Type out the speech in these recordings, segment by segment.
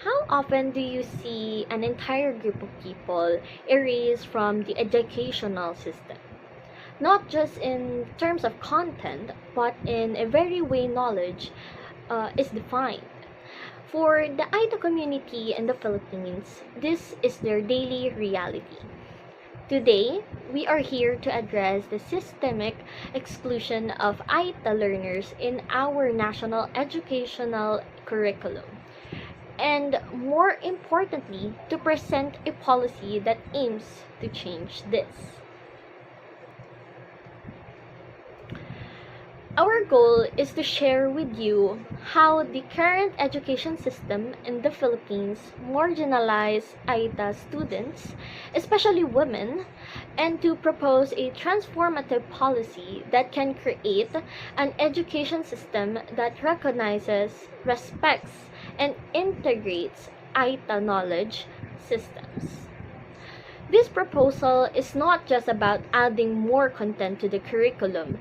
How often do you see an entire group of people erased from the educational system? Not just in terms of content, but in a very way knowledge is defined. For the Aeta community in the Philippines, this is their daily reality. Today, we are here to address the systemic exclusion of Aeta learners in our national educational curriculum. And more importantly, to present a policy that aims to change this. Our goal is to share with you how the current education system in the Philippines marginalize Aita students, especially women, and to propose a transformative policy that can create an education system that recognizes, respects, and integrates Aita knowledge systems. This proposal is not just about adding more content to the curriculum,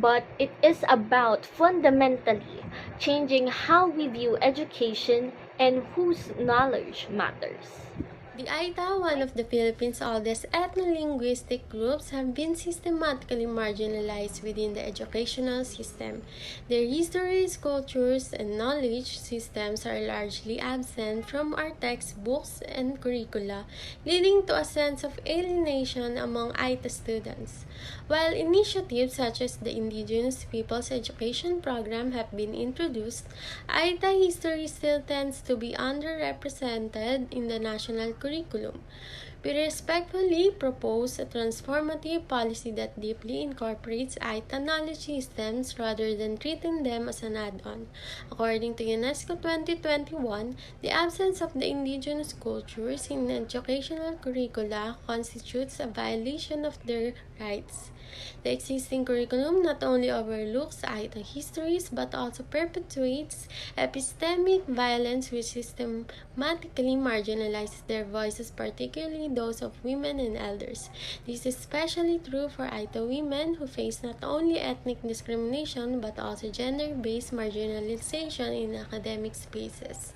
but it is about fundamentally changing how we view education and whose knowledge matters. The Aeta, one of the Philippines' oldest ethno-linguistic groups, have been systematically marginalized within the educational system. Their histories, cultures, and knowledge systems are largely absent from our textbooks and curricula, leading to a sense of alienation among Aeta students. While initiatives such as the Indigenous Peoples Education Program have been introduced, Aeta history still tends to be underrepresented in the national curriculum. We respectfully propose a transformative policy that deeply incorporates Aeta knowledge systems rather than treating them as an add-on. According to UNESCO 2021, the absence of the indigenous cultures in educational curricula constitutes a violation of their rights. The existing curriculum not only overlooks Aeta histories but also perpetuates epistemic violence which systematically marginalizes their voices, particularly those of women and elders. This is especially true for Aeta women who face not only ethnic discrimination but also gender-based marginalization in academic spaces.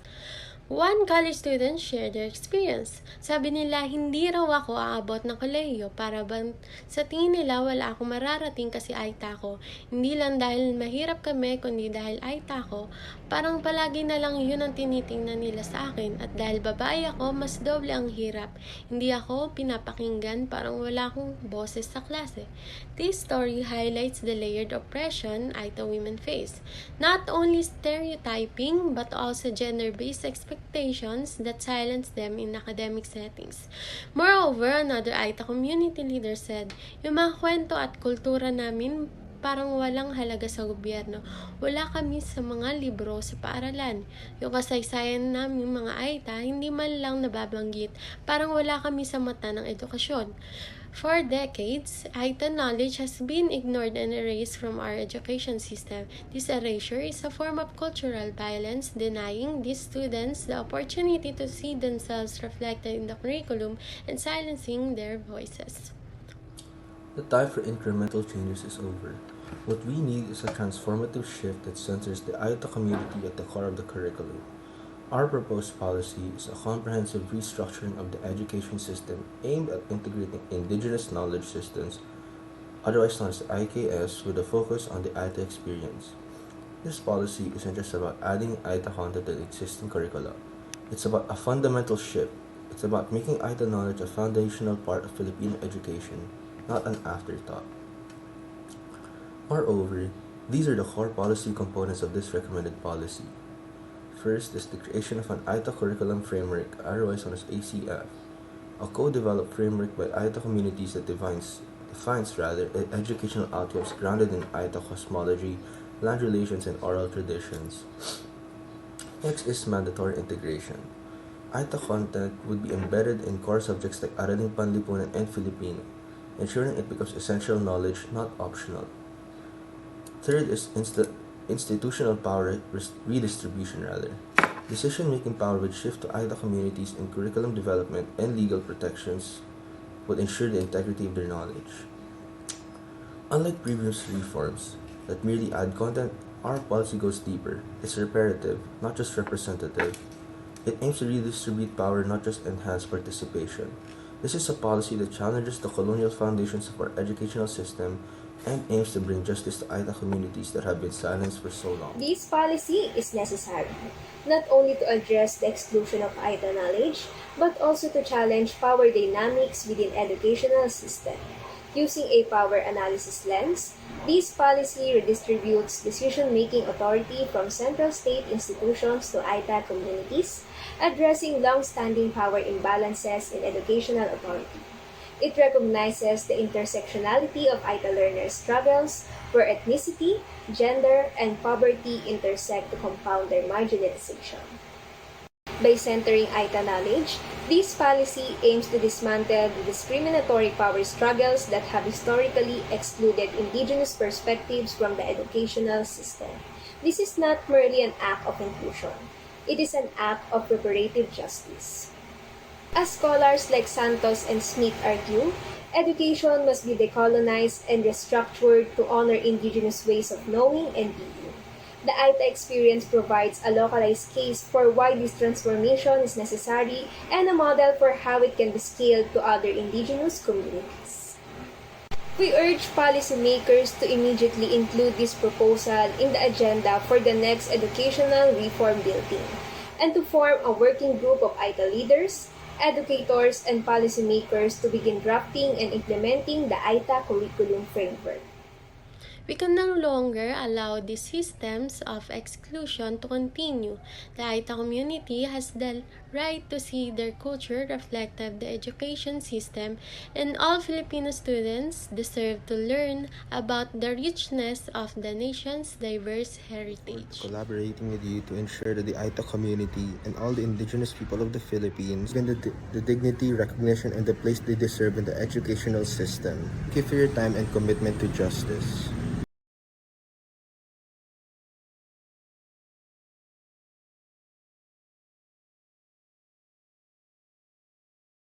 One college student shared their experience. Sabi nila, hindi raw ako aabot ng kolehiyo para bang sa tingin nila wala akong mararating kasi Aita ko. Hindi lang dahil mahirap kami, kundi dahil Aita ko. Parang palagi na lang yun ang tinitingnan nila sa akin at dahil babae ako, mas doble ang hirap. Hindi ako pinapakinggan, parang wala akong boses sa klase. This story highlights the layered oppression Aita women face. Not only stereotyping but also gender-based expectations that silence them in academic settings. Moreover, another Aita community leader said, yung mga kwento at kultura namin parang walang halaga sa gobyerno. Wala kami sa mga libro sa paaralan. Yung kasaysayan namin mga Aita, hindi man lang nababanggit. Parang wala kami sa mata ng edukasyon. For decades, Aita knowledge has been ignored and erased from our education system. This erasure is a form of cultural violence, denying these students the opportunity to see themselves reflected in the curriculum and silencing their voices. The time for incremental changes is over. What we need is a transformative shift that centers the Aeta community at the core of the curriculum. Our proposed policy is a comprehensive restructuring of the education system aimed at integrating indigenous knowledge systems, otherwise known as IKS, with a focus on the Aeta experience. This policy isn't just about adding Aeta content to the existing curricula. It's about a fundamental shift. It's about making Aeta knowledge a foundational part of Filipino education, not an afterthought. Moreover, these are the core policy components of this recommended policy. First is the creation of an Aeta Curriculum Framework, otherwise known as ACF, a co-developed framework by Aeta communities that defines educational outcomes grounded in Aeta cosmology, land relations, and oral traditions. Next is mandatory integration. Aeta content would be embedded in core subjects like Araling Panlipunan and Philippine, ensuring it becomes essential knowledge, not optional. Third is institutional power redistribution. Decision-making power would shift to Aeta communities in curriculum development, and legal protections would ensure the integrity of their knowledge. Unlike previous reforms that merely add content, our policy goes deeper. It's reparative, not just representative. It aims to redistribute power, not just enhance participation. This is a policy that challenges the colonial foundations of our educational system and aims to bring justice to Aeta communities that have been silenced for so long. This policy is necessary, not only to address the exclusion of Aeta knowledge, but also to challenge power dynamics within educational system. Using a power analysis lens, this policy redistributes decision-making authority from central state institutions to Aeta communities, addressing long-standing power imbalances in educational authority. It recognizes the intersectionality of Aeta learners' struggles, where ethnicity, gender, and poverty intersect to compound their marginalization. By centering Aeta knowledge, this policy aims to dismantle the discriminatory power struggles that have historically excluded indigenous perspectives from the educational system. This is not merely an act of inclusion. It is an act of reparative justice. As scholars like Santos and Smith argue, education must be decolonized and restructured to honor indigenous ways of knowing and being. The Aeta experience provides a localized case for why this transformation is necessary and a model for how it can be scaled to other indigenous communities. We urge policymakers to immediately include this proposal in the agenda for the next educational reform building, and to form a working group of Aeta leaders, educators, and policymakers to begin drafting and implementing the Aeta Curriculum Framework. We can no longer allow these systems of exclusion to continue. The Aeta community has the right to see their culture reflected the education system, and all Filipino students deserve to learn about the richness of the nation's diverse heritage. Collaborating with you to ensure that the Aeta community and all the indigenous people of the Philippines given the dignity, recognition, and the place they deserve in the educational system. Thank you for your time and commitment to justice.